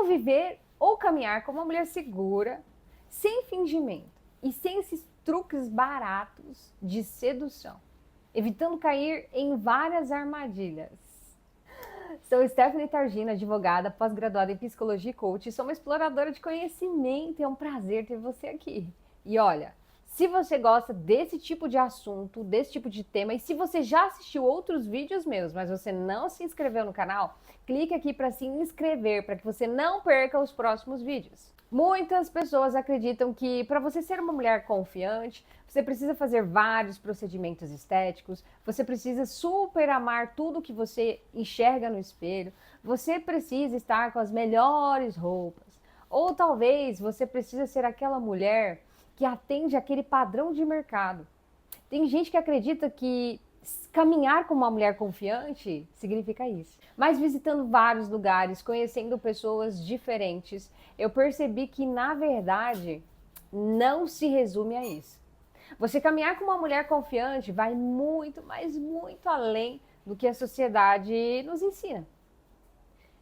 Como viver ou caminhar como uma mulher segura, sem fingimento e sem esses truques baratos de sedução, evitando cair em várias armadilhas. Sou Stephanie Targino, advogada, pós-graduada em psicologia e coach, e sou uma exploradora de conhecimento. É um prazer ter você aqui. E olha, se você gosta desse tipo de assunto, desse tipo de tema, e se você já assistiu outros vídeos meus, mas você não se inscreveu no canal, clique aqui para se inscrever, para que você não perca os próximos vídeos. Muitas pessoas acreditam que para você ser uma mulher confiante, você precisa fazer vários procedimentos estéticos, você precisa super amar tudo que você enxerga no espelho, você precisa estar com as melhores roupas, ou talvez você precisa ser aquela mulher que atende aquele padrão de mercado. Tem gente que acredita que caminhar como uma mulher confiante significa isso. Mas visitando vários lugares, conhecendo pessoas diferentes, eu percebi que, na verdade, não se resume a isso. Você caminhar como uma mulher confiante vai muito, mas muito além do que a sociedade nos ensina.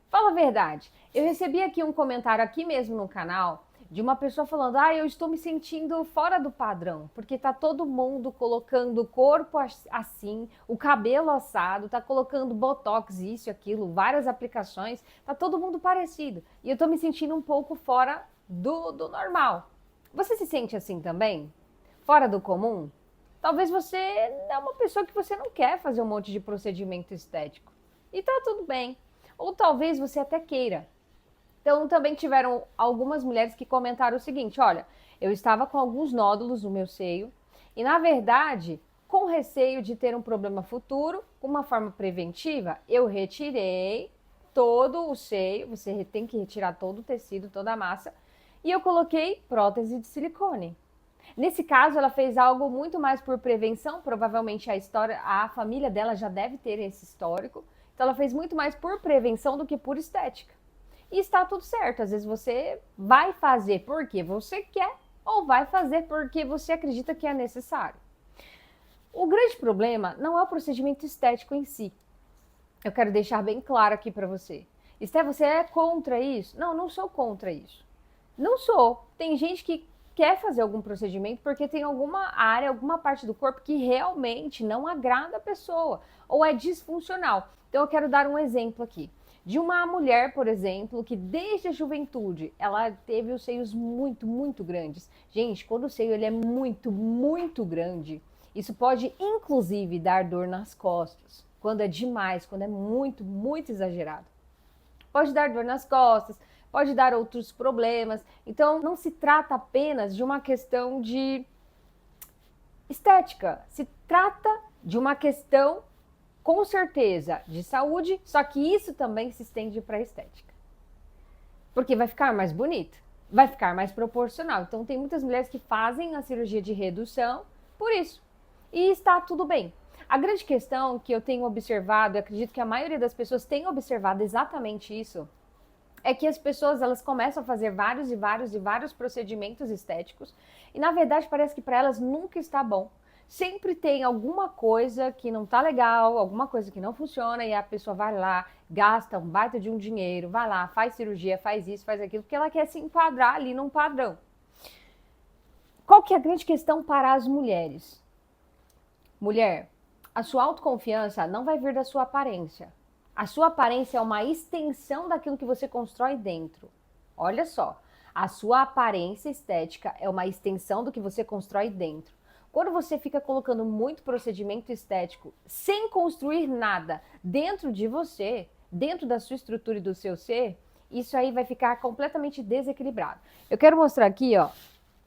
Fala a verdade, eu recebi aqui um comentário aqui mesmo no canal de uma pessoa falando: eu estou me sentindo fora do padrão, porque tá todo mundo colocando o corpo assim, o cabelo assado, tá colocando botox, isso e aquilo, várias aplicações, tá todo mundo parecido. E eu tô me sentindo um pouco fora do normal. Você se sente assim também? Fora do comum? Talvez você é uma pessoa que você não quer fazer um monte de procedimento estético. E tá tudo bem. Ou talvez você até queira. Então, também tiveram algumas mulheres que comentaram o seguinte: olha, eu estava com alguns nódulos no meu seio e, na verdade, com receio de ter um problema futuro, uma forma preventiva, eu retirei todo o seio, você tem que retirar todo o tecido, toda a massa, e eu coloquei prótese de silicone. Nesse caso, ela fez algo muito mais por prevenção, provavelmente a família dela já deve ter esse histórico, então ela fez muito mais por prevenção do que por estética. E está tudo certo, às vezes você vai fazer porque você quer ou vai fazer porque você acredita que é necessário. O grande problema não é o procedimento estético em si. Eu quero deixar bem claro aqui para você. Esté, você é contra isso? Não, não sou contra isso. Não sou. Tem gente que quer fazer algum procedimento porque tem alguma área, alguma parte do corpo que realmente não agrada a pessoa ou é disfuncional. Então eu quero dar um exemplo aqui de uma mulher, por exemplo, que desde a juventude ela teve os seios muito, muito grandes. Gente, quando o seio ele é muito, muito grande, isso pode inclusive dar dor nas costas. Quando é demais, quando é muito, muito exagerado. Pode dar dor nas costas, pode dar outros problemas. Então, não se trata apenas de uma questão de estética, se trata de uma questão, com certeza, de saúde, só que isso também se estende para a estética. Porque vai ficar mais bonito, vai ficar mais proporcional. Então, tem muitas mulheres que fazem a cirurgia de redução por isso. E está tudo bem. A grande questão que eu tenho observado, e acredito que a maioria das pessoas tem observado exatamente isso, é que as pessoas elas começam a fazer vários procedimentos estéticos e na verdade parece que para elas nunca está bom. Sempre tem alguma coisa que não tá legal, alguma coisa que não funciona e a pessoa vai lá, gasta um baita de um dinheiro, vai lá, faz cirurgia, faz isso, faz aquilo, porque ela quer se enquadrar ali num padrão. Qual que é a grande questão para as mulheres? Mulher, a sua autoconfiança não vai vir da sua aparência. A sua aparência é uma extensão daquilo que você constrói dentro. Olha só, a sua aparência estética é uma extensão do que você constrói dentro. Quando você fica colocando muito procedimento estético sem construir nada dentro de você, dentro da sua estrutura e do seu ser, isso aí vai ficar completamente desequilibrado. Eu quero mostrar aqui, ó,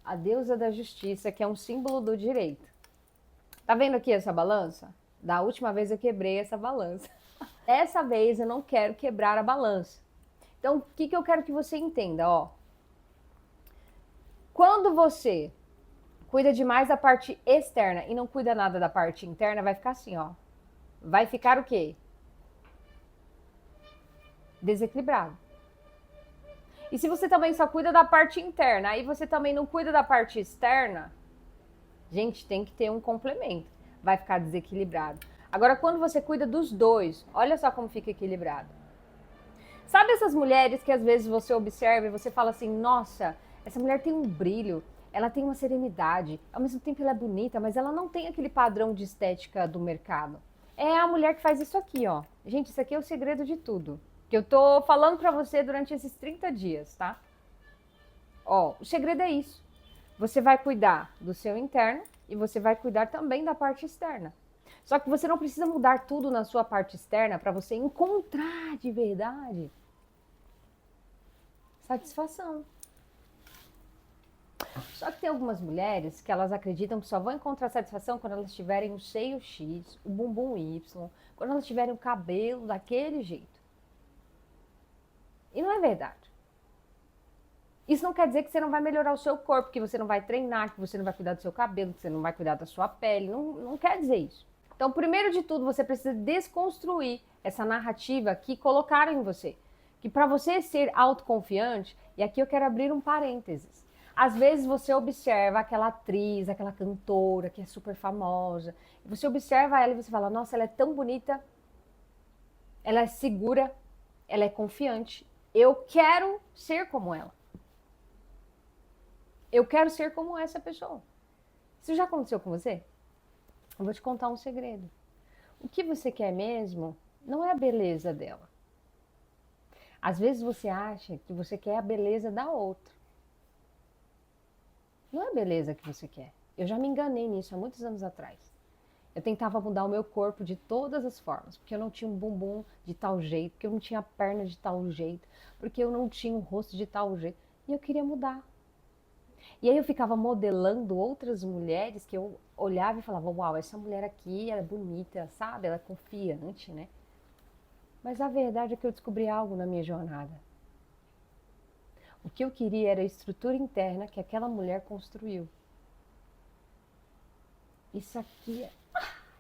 a deusa da justiça, que é um símbolo do direito. Tá vendo aqui essa balança? Da última vez eu quebrei essa balança. Dessa vez eu não quero quebrar a balança. Então, o que eu quero que você entenda, ó? Quando você cuida demais da parte externa e não cuida nada da parte interna, vai ficar assim, ó. Vai ficar o quê? Desequilibrado. E se você também só cuida da parte interna, aí você também não cuida da parte externa, gente, tem que ter um complemento. Vai ficar desequilibrado. Agora, quando você cuida dos dois, olha só como fica equilibrado. Sabe essas mulheres que às vezes você observa e você fala assim, nossa, essa mulher tem um brilho, ela tem uma serenidade, ao mesmo tempo ela é bonita, mas ela não tem aquele padrão de estética do mercado. É a mulher que faz isso aqui, ó. Gente, isso aqui é o segredo de tudo. Que eu tô falando pra você durante esses 30 dias, tá? Ó, o segredo é isso. Você vai cuidar do seu interno e você vai cuidar também da parte externa. Só que você não precisa mudar tudo na sua parte externa para você encontrar de verdade satisfação. Só que tem algumas mulheres que elas acreditam que só vão encontrar satisfação quando elas tiverem o seio X, o bumbum Y, quando elas tiverem o cabelo daquele jeito. E não é verdade. Isso não quer dizer que você não vai melhorar o seu corpo, que você não vai treinar, que você não vai cuidar do seu cabelo, que você não vai cuidar da sua pele. Não quer dizer isso. Então, primeiro de tudo, você precisa desconstruir essa narrativa que colocaram em você. Que para você ser autoconfiante, e aqui eu quero abrir um parênteses. Às vezes você observa aquela atriz, aquela cantora que é super famosa. Você observa ela e você fala, nossa, ela é tão bonita, ela é segura, ela é confiante. Eu quero ser como ela. Eu quero ser como essa pessoa. Isso já aconteceu com você? Eu vou te contar um segredo. O que você quer mesmo não é a beleza dela. Às vezes você acha que você quer a beleza da outra. Não é a beleza que você quer. Eu já me enganei nisso há muitos anos atrás. Eu tentava mudar o meu corpo de todas as formas, porque eu não tinha um bumbum de tal jeito, porque eu não tinha a perna de tal jeito, porque eu não tinha um rosto de tal jeito. E eu queria mudar. E aí eu ficava modelando outras mulheres que eu olhava e falava, uau, essa mulher aqui, ela é bonita, sabe? Ela é confiante, né? Mas a verdade é que eu descobri algo na minha jornada. O que eu queria era a estrutura interna que aquela mulher construiu. Isso aqui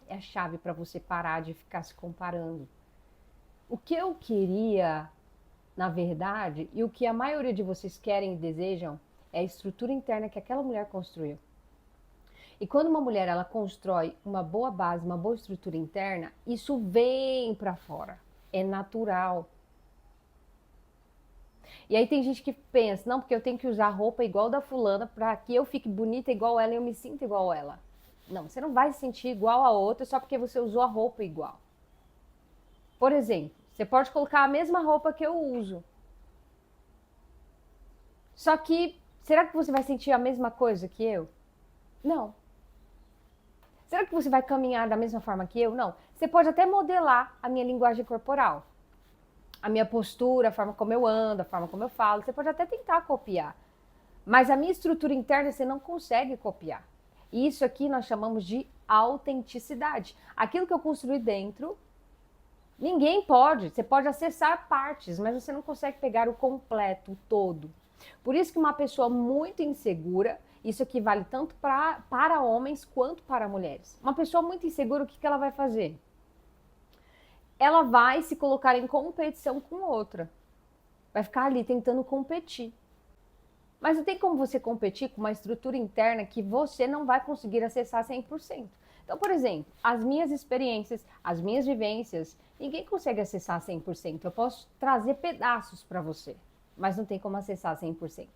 é a chave para você parar de ficar se comparando. O que eu queria, na verdade, e o que a maioria de vocês querem e desejam, é a estrutura interna que aquela mulher construiu. E quando uma mulher ela constrói uma boa base, uma boa estrutura interna, isso vem para fora. É natural. E aí tem gente que pensa, não, porque eu tenho que usar roupa igual da fulana para que eu fique bonita igual ela e eu me sinta igual ela. Não, você não vai se sentir igual a outra só porque você usou a roupa igual. Por exemplo, você pode colocar a mesma roupa que eu uso. Só que, será que você vai sentir a mesma coisa que eu? Não. Será que você vai caminhar da mesma forma que eu? Não. Você pode até modelar a minha linguagem corporal, a minha postura, a forma como eu ando, a forma como eu falo. Você pode até tentar copiar. Mas a minha estrutura interna você não consegue copiar. E isso aqui nós chamamos de autenticidade. Aquilo que eu construí dentro, ninguém pode. Você pode acessar partes, mas você não consegue pegar o completo, o todo. Por isso que uma pessoa muito insegura, isso aqui vale tanto para homens quanto para mulheres. Uma pessoa muito insegura, o que ela vai fazer? Ela vai se colocar em competição com outra. Vai ficar ali tentando competir. Mas não tem como você competir com uma estrutura interna que você não vai conseguir acessar 100%. Então, por exemplo, as minhas experiências, as minhas vivências, ninguém consegue acessar 100%. Eu posso trazer pedaços para você, mas não tem como acessar 100%.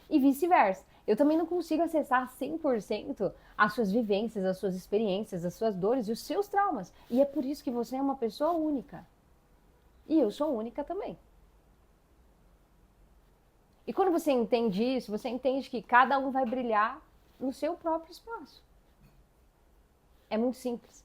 E vice-versa. Eu também não consigo acessar 100% as suas vivências, as suas experiências, as suas dores e os seus traumas. E é por isso que você é uma pessoa única. E eu sou única também. E quando você entende isso, você entende que cada um vai brilhar no seu próprio espaço. É muito simples.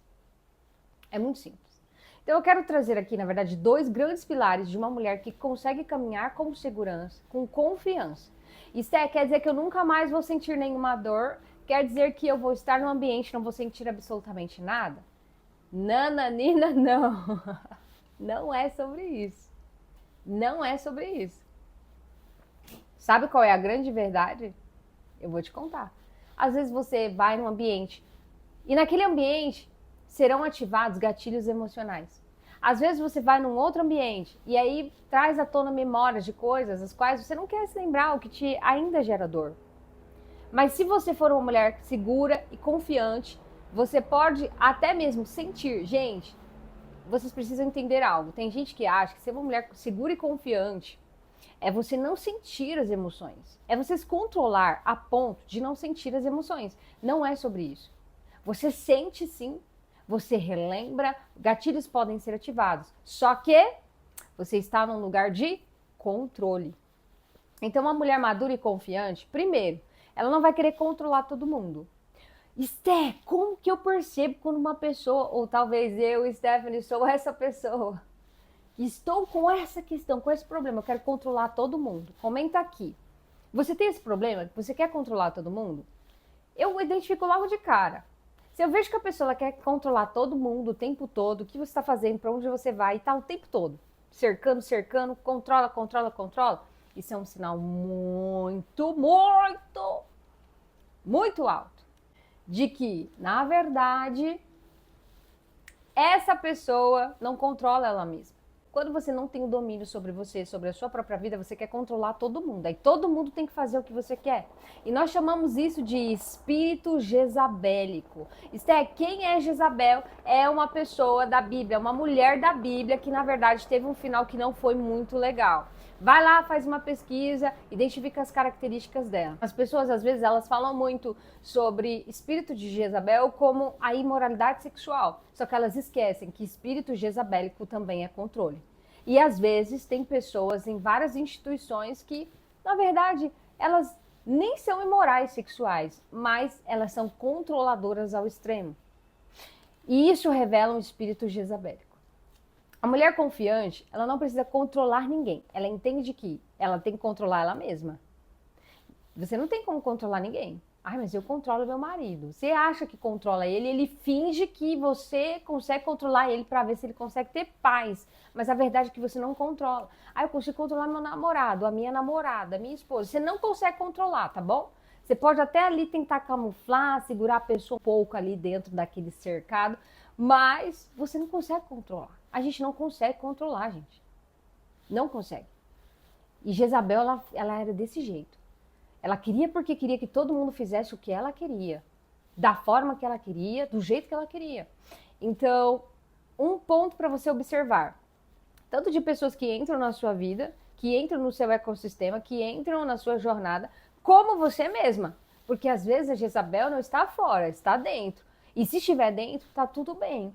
É muito simples. Então eu quero trazer aqui, na verdade, dois grandes pilares de uma mulher que consegue caminhar com segurança, com confiança. Isso quer dizer que eu nunca mais vou sentir nenhuma dor? Quer dizer que eu vou estar no ambiente e não vou sentir absolutamente nada? Nananina, não. Não é sobre isso. Não é sobre isso. Sabe qual é a grande verdade? Eu vou te contar. Às vezes você vai num ambiente e naquele ambiente serão ativados gatilhos emocionais. Às vezes você vai num outro ambiente e aí traz à tona memórias de coisas as quais você não quer se lembrar, o que te ainda gera dor. Mas se você for uma mulher segura e confiante, você pode até mesmo sentir, gente, vocês precisam entender algo. Tem gente que acha que ser uma mulher segura e confiante é você não sentir as emoções. É você se controlar a ponto de não sentir as emoções. Não é sobre isso. Você sente sim, você relembra, gatilhos podem ser ativados. Só que você está num lugar de controle. Então, uma mulher madura e confiante, primeiro, ela não vai querer controlar todo mundo. Esté, como que eu percebo quando uma pessoa, ou talvez eu, Stephanie, sou essa pessoa, estou com essa questão, com esse problema, eu quero controlar todo mundo. Comenta aqui. Você tem esse problema? Você quer controlar todo mundo? Eu identifico logo de cara. Se eu vejo que a pessoa quer controlar todo mundo o tempo todo, o que você está fazendo, para onde você vai e tal, o tempo todo, cercando, controla, controla, controla, isso é um sinal muito, muito, muito alto de que, na verdade, essa pessoa não controla ela mesma. Quando você não tem o domínio sobre você, sobre a sua própria vida, você quer controlar todo mundo. Aí todo mundo tem que fazer o que você quer. E nós chamamos isso de espírito jezabélico. Esté, quem é Jezabel? É uma pessoa da Bíblia, uma mulher da Bíblia que, na verdade, teve um final que não foi muito legal. Vai lá, faz uma pesquisa, identifica as características dela. As pessoas, às vezes, elas falam muito sobre espírito de Jezabel como a imoralidade sexual. Só que elas esquecem que espírito jezabélico também é controle. E, às vezes, tem pessoas em várias instituições que, na verdade, elas nem são imorais sexuais, mas elas são controladoras ao extremo. E isso revela um espírito jezabélico. A mulher confiante, ela não precisa controlar ninguém. Ela entende que ela tem que controlar ela mesma. Você não tem como controlar ninguém. Ai, mas eu controlo meu marido. Você acha que controla ele, ele finge que você consegue controlar ele para ver se ele consegue ter paz. Mas a verdade é que você não controla. Ah, eu consigo controlar meu namorado, a minha namorada, a minha esposa. Você não consegue controlar, tá bom? Você pode até ali tentar camuflar, segurar a pessoa um pouco ali dentro daquele cercado, mas você não consegue controlar. A gente não consegue controlar, gente. Não consegue. E Jezabel, ela era desse jeito. Ela queria porque queria que todo mundo fizesse o que ela queria. Da forma que ela queria, do jeito que ela queria. Então, um ponto para você observar. Tanto de pessoas que entram na sua vida, que entram no seu ecossistema, que entram na sua jornada, como você mesma. Porque às vezes a Jezabel não está fora, está dentro. E se estiver dentro, está tudo bem.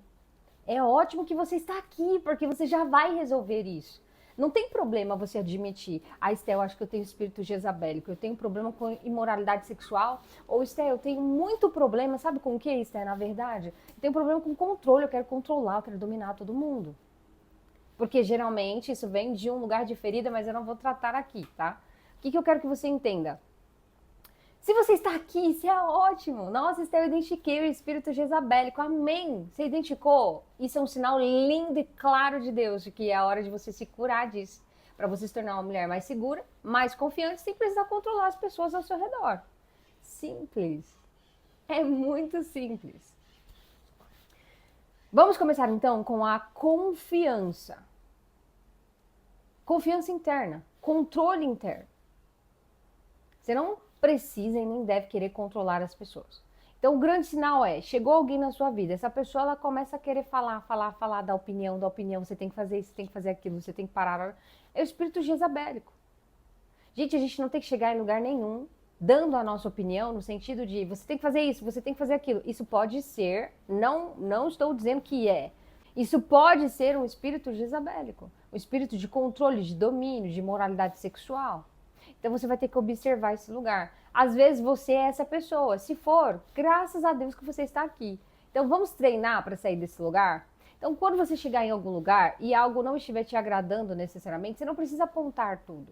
É ótimo que você está aqui, porque você já vai resolver isso. Não tem problema você admitir, Esté, eu acho que eu tenho espírito jezabélico, eu tenho problema com imoralidade sexual, ou Esté, eu tenho muito problema, sabe com o que, Esté, na verdade? Eu tenho problema com controle, eu quero controlar, eu quero dominar todo mundo. Porque geralmente isso vem de um lugar de ferida, mas eu não vou tratar aqui, tá? O que eu quero que você entenda? Se você está aqui, isso é ótimo. Nossa, Esté, eu identifiquei o espírito jezabélico. Amém. Você identificou? Isso é um sinal lindo e claro de Deus, de que é a hora de você se curar disso. Para você se tornar uma mulher mais segura, mais confiante, sem precisar controlar as pessoas ao seu redor. Simples. É muito simples. Vamos começar então com a confiança. Confiança interna. Controle interno. Você não precisa e nem deve querer controlar as pessoas. Então, o grande sinal é, chegou alguém na sua vida, essa pessoa ela começa a querer falar da opinião, você tem que fazer isso, você tem que fazer aquilo, você tem que parar. É o espírito jezabélico. Gente, a gente não tem que chegar em lugar nenhum dando a nossa opinião no sentido de você tem que fazer isso, você tem que fazer aquilo. Isso pode ser, não estou dizendo que é. Isso pode ser um espírito jezabélico, um espírito de controle, de domínio, de moralidade sexual. Então você vai ter que observar esse lugar. Às vezes você é essa pessoa. Se for, graças a Deus que você está aqui. Então vamos treinar para sair desse lugar? Então quando você chegar em algum lugar e algo não estiver te agradando necessariamente, você não precisa apontar tudo.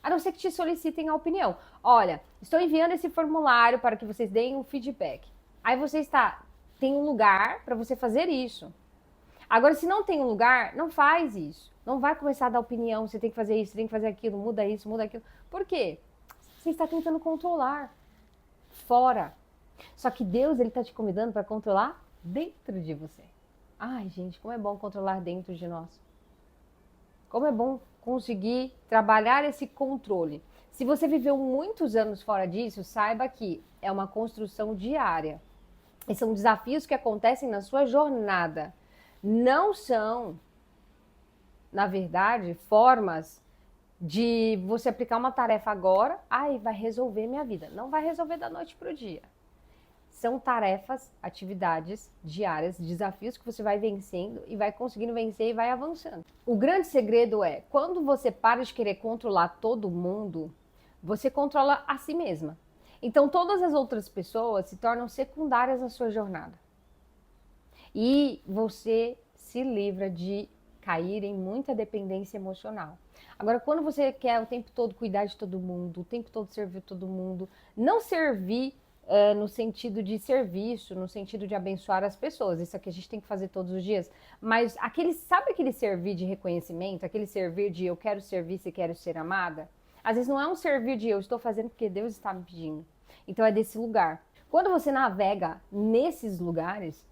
A não ser que te solicitem a opinião. Olha, estou enviando esse formulário para que vocês deem um feedback. Aí você tem um lugar para você fazer isso. Agora, se não tem um lugar, não faz isso. Não vai começar a dar opinião, você tem que fazer isso, você tem que fazer aquilo, muda isso, muda aquilo. Por quê? Você está tentando controlar fora. Só que Deus, ele está te convidando para controlar dentro de você. Ai, gente, como é bom controlar dentro de nós. Como é bom conseguir trabalhar esse controle. Se você viveu muitos anos fora disso, saiba que é uma construção diária. E são desafios que acontecem na sua jornada. não são, na verdade, formas de você aplicar uma tarefa agora, aí vai resolver minha vida. Não vai resolver da noite para o dia. São tarefas, atividades diárias, desafios que você vai vencendo e vai conseguindo vencer e vai avançando. O grande segredo é, quando você para de querer controlar todo mundo, você controla a si mesma. Então todas as outras pessoas se tornam secundárias na sua jornada. E você se livra de cair em muita dependência emocional. Agora, quando você quer o tempo todo cuidar de todo mundo, o tempo todo servir todo mundo, não servir no sentido de serviço, no sentido de abençoar as pessoas, isso aqui a gente tem que fazer todos os dias, mas sabe aquele servir de reconhecimento, aquele servir de eu quero servir se quero ser amada? Às vezes não é um servir de eu estou fazendo porque Deus está me pedindo. Então é desse lugar. Quando você navega nesses lugares,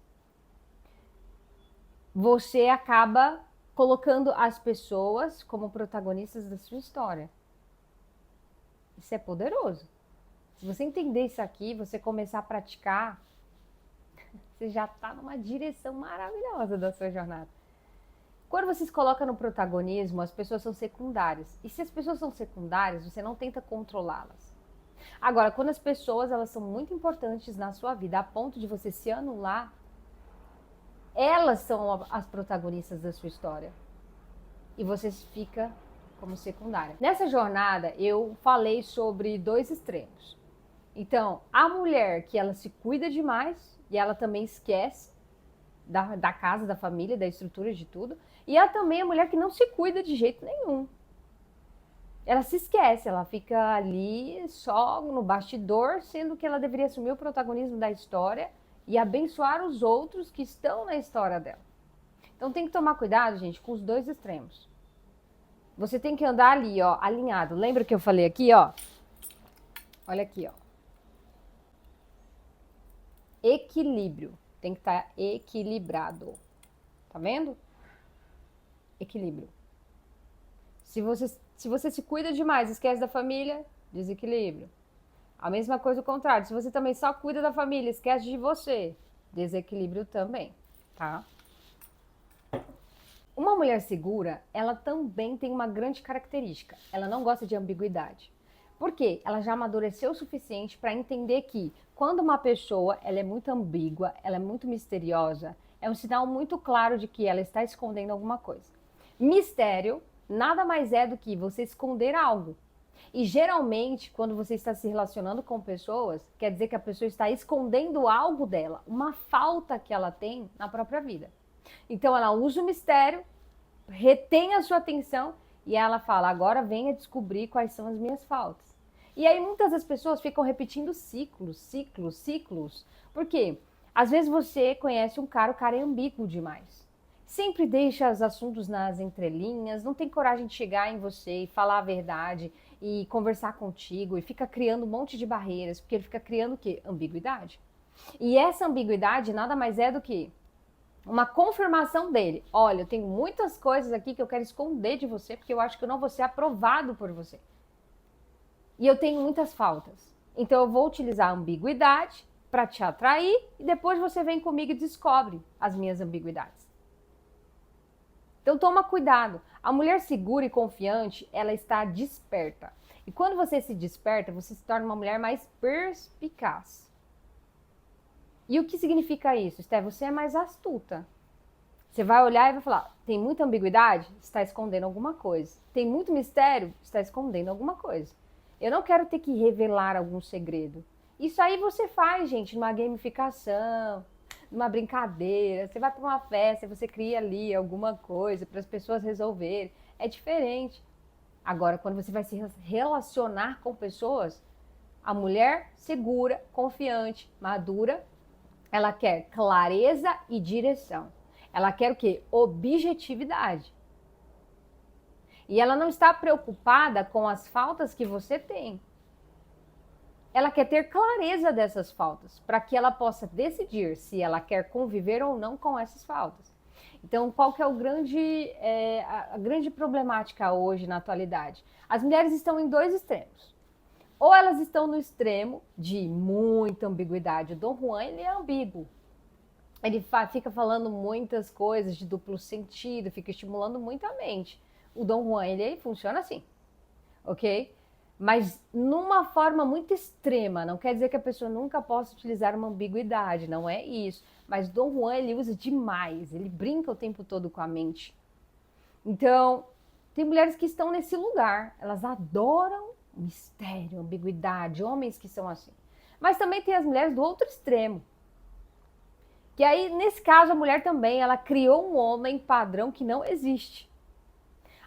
você acaba colocando as pessoas como protagonistas da sua história. Isso é poderoso. Se você entender isso aqui, você começar a praticar, você já está numa direção maravilhosa da sua jornada. Quando você se coloca no protagonismo, as pessoas são secundárias. E se as pessoas são secundárias, você não tenta controlá-las. Agora, quando as pessoas elas são muito importantes na sua vida, a ponto de você se anular, elas são as protagonistas da sua história. E você fica como secundária. Nessa jornada, eu falei sobre dois extremos. Então, a mulher que ela se cuida demais e ela também esquece da casa, da família, da estrutura, de tudo. E há também a mulher que não se cuida de jeito nenhum. Ela se esquece, ela fica ali só no bastidor, sendo que ela deveria assumir o protagonismo da história e abençoar os outros que estão na história dela. Então tem que tomar cuidado, gente, com os dois extremos. Você tem que andar ali, ó, alinhado. Lembra que eu falei aqui, ó? Olha aqui, ó. Equilíbrio. Tem que estar equilibrado. Tá vendo? Equilíbrio. Se você se cuida demais, esquece da família, desequilíbrio. A mesma coisa o contrário. Se você também só cuida da família, esquece de você, desequilíbrio também, tá? Uma mulher segura, ela também tem uma grande característica. Ela não gosta de ambiguidade. Por quê? Ela já amadureceu o suficiente para entender que quando uma pessoa ela é muito ambígua, ela é muito misteriosa, é um sinal muito claro de que ela está escondendo alguma coisa. Mistério nada mais é do que você esconder algo. E geralmente, quando você está se relacionando com pessoas, quer dizer que a pessoa está escondendo algo dela, uma falta que ela tem na própria vida. Então ela usa o mistério, retém a sua atenção e ela fala, agora venha descobrir quais são as minhas faltas. E aí muitas das pessoas ficam repetindo ciclos. Por quê? Às vezes você conhece um cara, o cara é ambíguo demais. Sempre deixa os assuntos nas entrelinhas, não tem coragem de chegar em você e falar a verdade e conversar contigo e fica criando um monte de barreiras, porque ele fica criando o quê? Ambiguidade. E essa ambiguidade nada mais é do que uma confirmação dele. Olha, eu tenho muitas coisas aqui que eu quero esconder de você, porque eu acho que eu não vou ser aprovado por você. E eu tenho muitas faltas. Então eu vou utilizar a ambiguidade para te atrair e depois você vem comigo e descobre as minhas ambiguidades. Então toma cuidado. A mulher segura e confiante, ela está desperta. E quando você se desperta, você se torna uma mulher mais perspicaz. E o que significa isso, Esté? Você é mais astuta. Você vai olhar e vai falar, tem muita ambiguidade? Está escondendo alguma coisa. Tem muito mistério? Está escondendo alguma coisa. Eu não quero ter que revelar algum segredo. Isso aí você faz, gente, numa gamificação, numa brincadeira. Você vai para uma festa, você cria ali alguma coisa para as pessoas resolverem. É diferente. Agora, quando você vai se relacionar com pessoas, a mulher segura, confiante, madura, ela quer clareza e direção. Ela quer o quê? Objetividade. E ela não está preocupada com as faltas que você tem. Ela quer ter clareza dessas faltas, para que ela possa decidir se ela quer conviver ou não com essas faltas. Então, qual que é a grande problemática hoje na atualidade? As mulheres estão em dois extremos. Ou elas estão no extremo de muita ambiguidade. O Dom Juan, ele é ambíguo. ele fica falando muitas coisas de duplo sentido, fica estimulando muito a mente. O Dom Juan, ele funciona assim, ok? Mas numa forma muito extrema, não quer dizer que a pessoa nunca possa utilizar uma ambiguidade, não é isso. Mas Dom Juan, ele usa demais, ele brinca o tempo todo com a mente. Então, tem mulheres que estão nesse lugar, elas adoram mistério, ambiguidade, homens que são assim. Mas também tem as mulheres do outro extremo. Que aí, nesse caso, a mulher também, ela criou um homem padrão que não existe.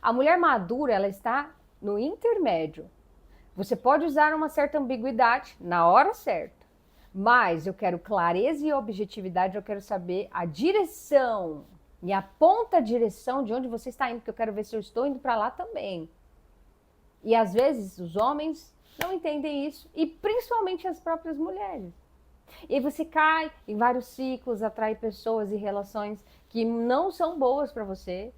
A mulher madura, ela está no intermédio. Você pode usar uma certa ambiguidade na hora certa, mas eu quero clareza e objetividade, eu quero saber a direção, me aponta a direção de onde você está indo, porque eu quero ver se eu estou indo para lá também. E às vezes os homens não entendem isso, e principalmente as próprias mulheres. E aí você cai em vários ciclos, atrai pessoas e relações que não são boas para você,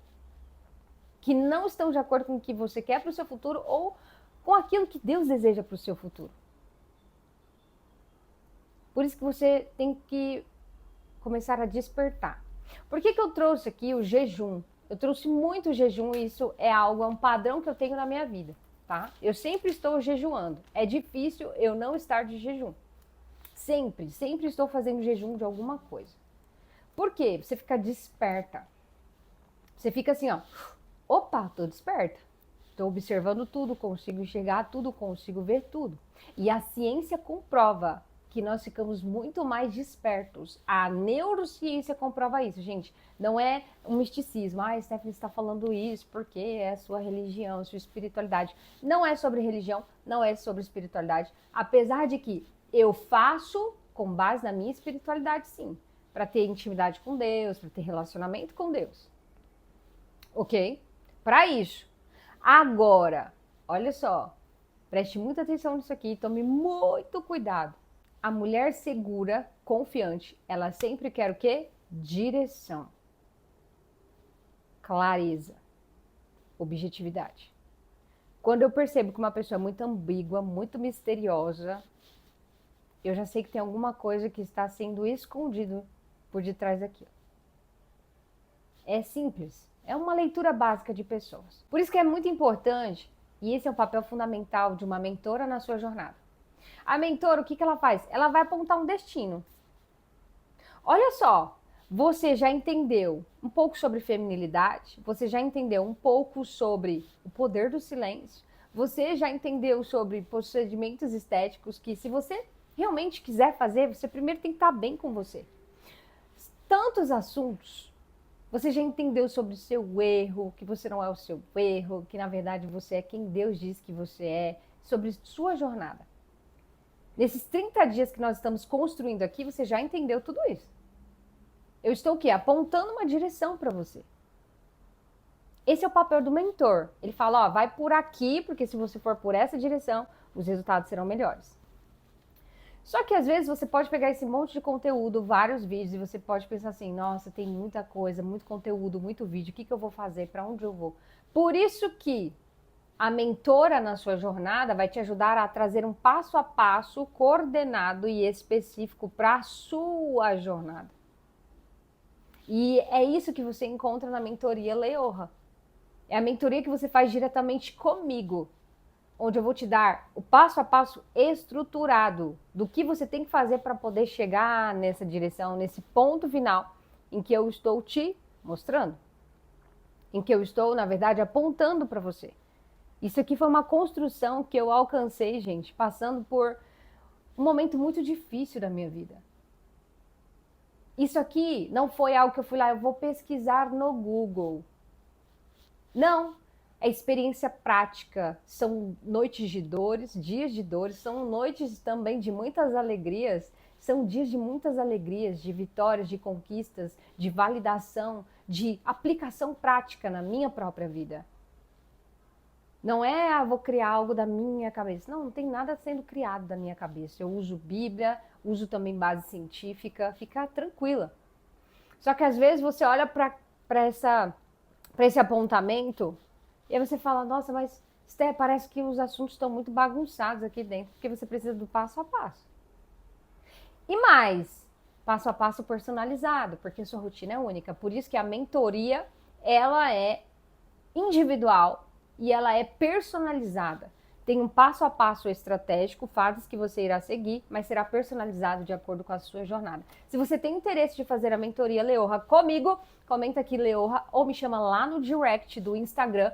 que não estão de acordo com o que você quer para o seu futuro ou com aquilo que Deus deseja para o seu futuro. Por isso que você tem que começar a despertar. Por que eu trouxe aqui o jejum? Eu trouxe muito jejum e isso é um padrão que eu tenho na minha vida, tá? Eu sempre estou jejuando. É difícil eu não estar de jejum. Sempre estou fazendo jejum de alguma coisa. Por quê? Você fica desperta. Você fica assim, ó. Opa, tô desperta. Estou observando tudo, consigo enxergar tudo, consigo ver tudo. E a ciência comprova que nós ficamos muito mais despertos. A neurociência comprova isso, gente. Não é um misticismo. Ah, Stephanie está falando isso porque é sua religião, sua espiritualidade. Não é sobre religião, não é sobre espiritualidade. Apesar de que eu faço com base na minha espiritualidade, sim. Para ter intimidade com Deus, para ter relacionamento com Deus. Ok? Para isso. Agora, olha só, preste muita atenção nisso aqui, tome muito cuidado. A mulher segura, confiante, ela sempre quer o quê? Direção, clareza, objetividade. Quando eu percebo que uma pessoa é muito ambígua, muito misteriosa, eu já sei que tem alguma coisa que está sendo escondido por detrás daquilo. É simples. É uma leitura básica de pessoas. Por isso que é muito importante, e esse é o papel fundamental de uma mentora na sua jornada. A mentora, o que ela faz? Ela vai apontar um destino. Olha só, você já entendeu um pouco sobre feminilidade, você já entendeu um pouco sobre o poder do silêncio, você já entendeu sobre procedimentos estéticos que, se você realmente quiser fazer, você primeiro tem que estar bem com você. Tantos assuntos. Você já entendeu sobre o seu erro, que você não é o seu erro, que na verdade você é quem Deus diz que você é, sobre sua jornada. Nesses 30 dias que nós estamos construindo aqui, você já entendeu tudo isso. Eu estou o quê? Apontando uma direção para você. Esse é o papel do mentor. Ele fala, ó, vai por aqui, porque se você for por essa direção, os resultados serão melhores. Só que às vezes você pode pegar esse monte de conteúdo, vários vídeos, e você pode pensar assim, nossa, tem muita coisa, muito conteúdo, muito vídeo, o que eu vou fazer, para onde eu vou? Por isso que a mentora na sua jornada vai te ajudar a trazer um passo a passo coordenado e específico para a sua jornada. E é isso que você encontra na mentoria Leorra. É a mentoria que você faz diretamente comigo, onde eu vou te dar o passo a passo estruturado do que você tem que fazer para poder chegar nessa direção, nesse ponto final em que eu estou te mostrando. Em que eu estou, na verdade, apontando para você. Isso aqui foi uma construção que eu alcancei, gente, passando por um momento muito difícil da minha vida. Isso aqui não foi algo que eu fui lá, eu vou pesquisar no Google. Não, é experiência prática. São noites de dores, dias de dores, são noites também de muitas alegrias. São dias de muitas alegrias, de vitórias, de conquistas, de validação, de aplicação prática na minha própria vida. Não é, vou criar algo da minha cabeça. Não tem nada sendo criado da minha cabeça. Eu uso Bíblia, uso também base científica, fica tranquila. Só que às vezes você olha para esse apontamento e aí você fala, nossa, mas Sté, parece que os assuntos estão muito bagunçados aqui dentro, porque você precisa do passo a passo. E mais, passo a passo personalizado, porque a sua rotina é única. Por isso que a mentoria, ela é individual e ela é personalizada. Tem um passo a passo estratégico, fases que você irá seguir, mas será personalizado de acordo com a sua jornada. Se você tem interesse de fazer a mentoria Leorra comigo, comenta aqui Leorra ou me chama lá no direct do Instagram,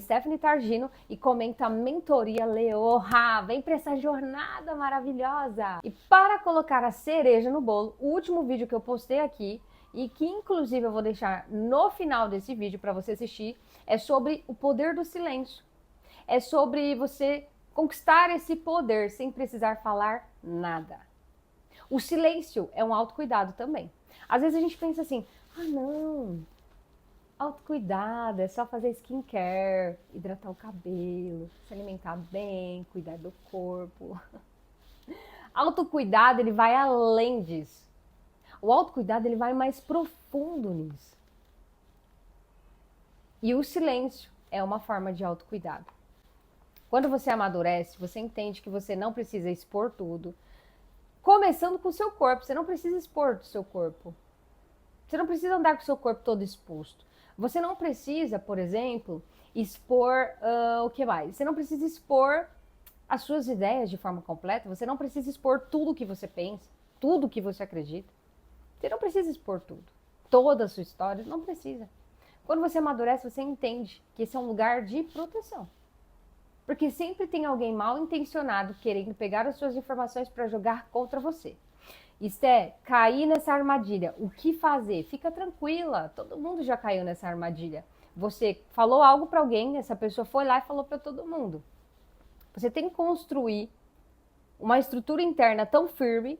@Stephanie Targino, e comenta mentoria Leorra. Vem para essa jornada maravilhosa! E para colocar a cereja no bolo, o último vídeo que eu postei aqui, e que inclusive eu vou deixar no final desse vídeo para você assistir, é sobre o poder do silêncio. É sobre você conquistar esse poder sem precisar falar nada. O silêncio é um autocuidado também. Às vezes a gente pensa assim, não, autocuidado é só fazer skincare, hidratar o cabelo, se alimentar bem, cuidar do corpo. Autocuidado, ele vai além disso. O autocuidado, ele vai mais profundo nisso. E o silêncio é uma forma de autocuidado. Quando você amadurece, você entende que você não precisa expor tudo. Começando com o seu corpo, você não precisa expor o seu corpo. Você não precisa andar com o seu corpo todo exposto. Você não precisa, por exemplo, expor o que mais? Você não precisa expor as suas ideias de forma completa. Você não precisa expor tudo o que você pensa, tudo o que você acredita. Você não precisa expor tudo. Toda a sua história, não precisa. Quando você amadurece, você entende que esse é um lugar de proteção. Porque sempre tem alguém mal intencionado querendo pegar as suas informações para jogar contra você. Esté, cair nessa armadilha, o que fazer? Fica tranquila, todo mundo já caiu nessa armadilha. Você falou algo para alguém, essa pessoa foi lá e falou para todo mundo. Você tem que construir uma estrutura interna tão firme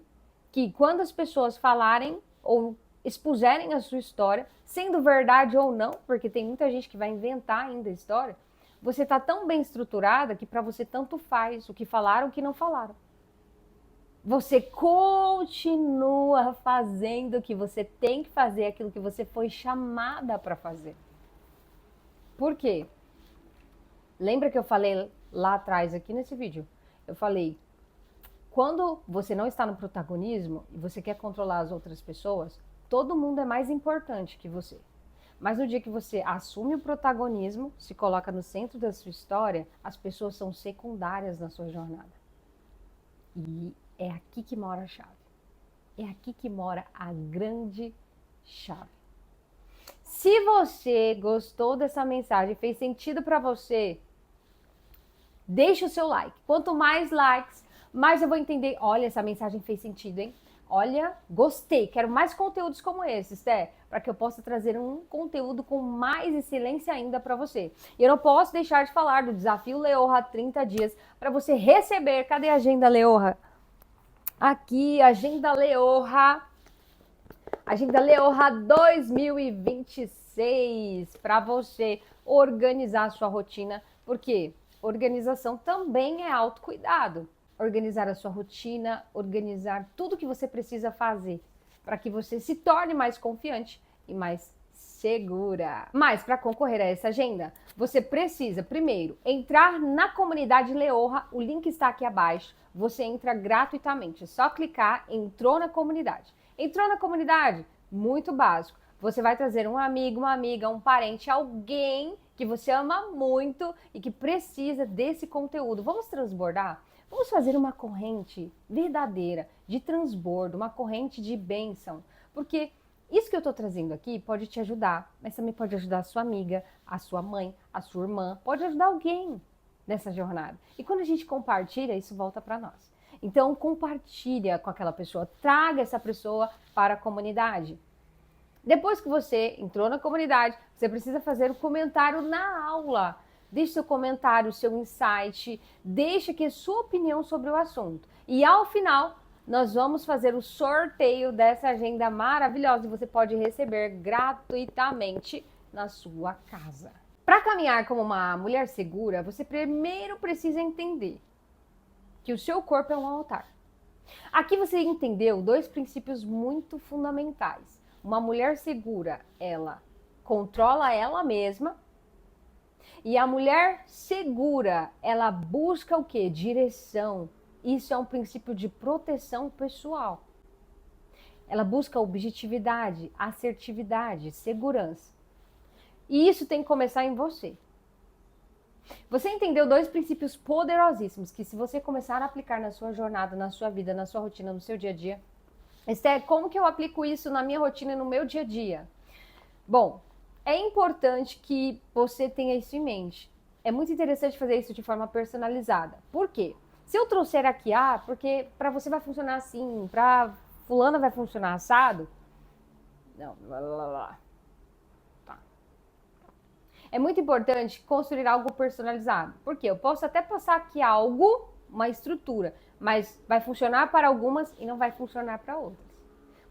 que quando as pessoas falarem ou expuserem a sua história, sendo verdade ou não, porque tem muita gente que vai inventar ainda a história, você está tão bem estruturada que para você tanto faz o que falaram, o que não falaram. Você continua fazendo o que você tem que fazer, aquilo que você foi chamada para fazer. Por quê? Lembra que eu falei lá atrás, aqui nesse vídeo? Eu falei, quando você não está no protagonismo e você quer controlar as outras pessoas, todo mundo é mais importante que você. Mas no dia que você assume o protagonismo, se coloca no centro da sua história, as pessoas são secundárias na sua jornada. E é aqui que mora a chave. É aqui que mora a grande chave. Se você gostou dessa mensagem, fez sentido para você, deixa o seu like. Quanto mais likes, mais eu vou entender. Olha, essa mensagem fez sentido, hein? Olha, gostei, quero mais conteúdos como esses, para que eu possa trazer um conteúdo com mais excelência ainda para você. E eu não posso deixar de falar do Desafio Leorra 30 dias para você receber. Cadê a Agenda Leorra? Aqui, Agenda Leorra. Agenda Leorra 2026 para você organizar a sua rotina, porque organização também é autocuidado. Organizar a sua rotina, organizar tudo que você precisa fazer para que você se torne mais confiante e mais segura. Mas para concorrer a essa agenda, você precisa primeiro entrar na comunidade Leorra, o link está aqui abaixo. Você entra gratuitamente, é só clicar, entrou na comunidade. Entrou na comunidade? Muito básico. Você vai trazer um amigo, uma amiga, um parente, alguém que você ama muito e que precisa desse conteúdo. Vamos transbordar? Vamos fazer uma corrente verdadeira de transbordo, uma corrente de bênção. Porque isso que eu estou trazendo aqui pode te ajudar, mas também pode ajudar a sua amiga, a sua mãe, a sua irmã, pode ajudar alguém nessa jornada. E quando a gente compartilha, isso volta para nós. Então, compartilha com aquela pessoa, traga essa pessoa para a comunidade. Depois que você entrou na comunidade, você precisa fazer um comentário na aula. Deixe seu comentário, seu insight, deixe aqui a sua opinião sobre o assunto. E ao final, nós vamos fazer o sorteio dessa agenda maravilhosa e você pode receber gratuitamente na sua casa. Para caminhar como uma mulher segura, você primeiro precisa entender que o seu corpo é um altar. Aqui você entendeu dois princípios muito fundamentais. Uma mulher segura, ela controla ela mesma. E a mulher segura, ela busca o quê? Direção. Isso é um princípio de proteção pessoal. Ela busca objetividade, assertividade, segurança. E isso tem que começar em você. Você entendeu dois princípios poderosíssimos que, se você começar a aplicar na sua jornada, na sua vida, na sua rotina, no seu dia a dia. Esther, como que eu aplico isso na minha rotina e no meu dia a dia? Bom, é importante que você tenha isso em mente. É muito interessante fazer isso de forma personalizada. Por quê? Se eu trouxer aqui, porque para você vai funcionar assim, para fulana vai funcionar assado. Não, lá. Tá. É muito importante construir algo personalizado. Por quê? Eu posso até passar aqui algo, uma estrutura, mas vai funcionar para algumas e não vai funcionar para outras.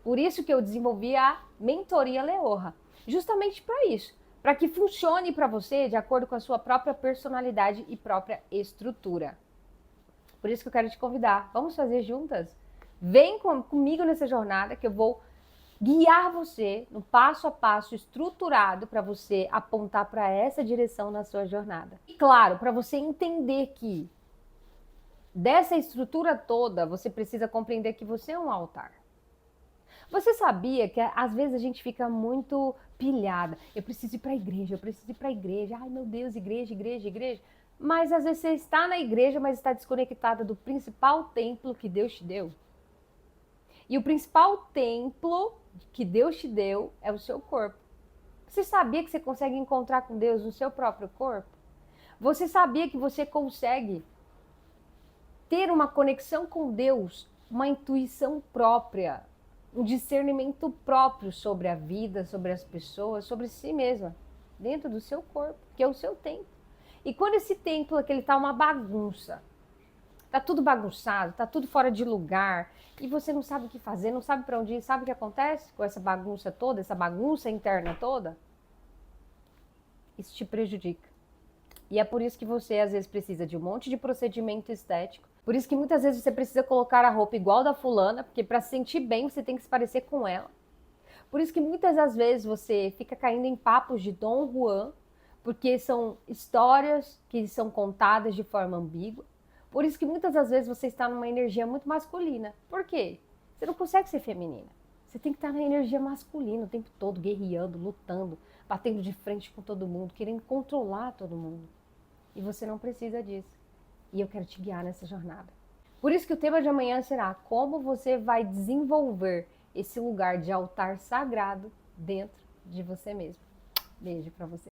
Por isso que eu desenvolvi a mentoria Leorra. Justamente para isso, para que funcione para você de acordo com a sua própria personalidade e própria estrutura. Por isso que eu quero te convidar, vamos fazer juntas? Vem comigo nessa jornada que eu vou guiar você no passo a passo estruturado para você apontar para essa direção na sua jornada. E claro, para você entender que dessa estrutura toda, você precisa compreender que você é um altar. Você sabia que às vezes a gente fica muito pilhada? Eu preciso ir para a igreja, eu preciso ir para a igreja. Ai meu Deus, igreja, igreja, igreja. Mas às vezes você está na igreja, mas está desconectada do principal templo que Deus te deu. E o principal templo que Deus te deu é o seu corpo. Você sabia que você consegue encontrar com Deus no seu próprio corpo? Você sabia que você consegue ter uma conexão com Deus, uma intuição própria, um discernimento próprio sobre a vida, sobre as pessoas, sobre si mesma, dentro do seu corpo, que é o seu templo. E quando esse templo aqui está uma bagunça, tá tudo bagunçado, tá tudo fora de lugar, e você não sabe o que fazer, não sabe para onde ir, sabe o que acontece com essa bagunça toda, essa bagunça interna toda? Isso te prejudica. E é por isso que você às vezes precisa de um monte de procedimento estético. Por isso que muitas vezes você precisa colocar a roupa igual da fulana, porque para se sentir bem você tem que se parecer com ela. Por isso que muitas das vezes você fica caindo em papos de Dom Juan, porque são histórias que são contadas de forma ambígua. Por isso que muitas das vezes você está numa energia muito masculina. Por quê? Você não consegue ser feminina. Você tem que estar na energia masculina o tempo todo, guerreando, lutando, batendo de frente com todo mundo, querendo controlar todo mundo. E você não precisa disso. E eu quero te guiar nessa jornada. Por isso que o tema de amanhã será como você vai desenvolver esse lugar de altar sagrado dentro de você mesmo. Beijo pra você.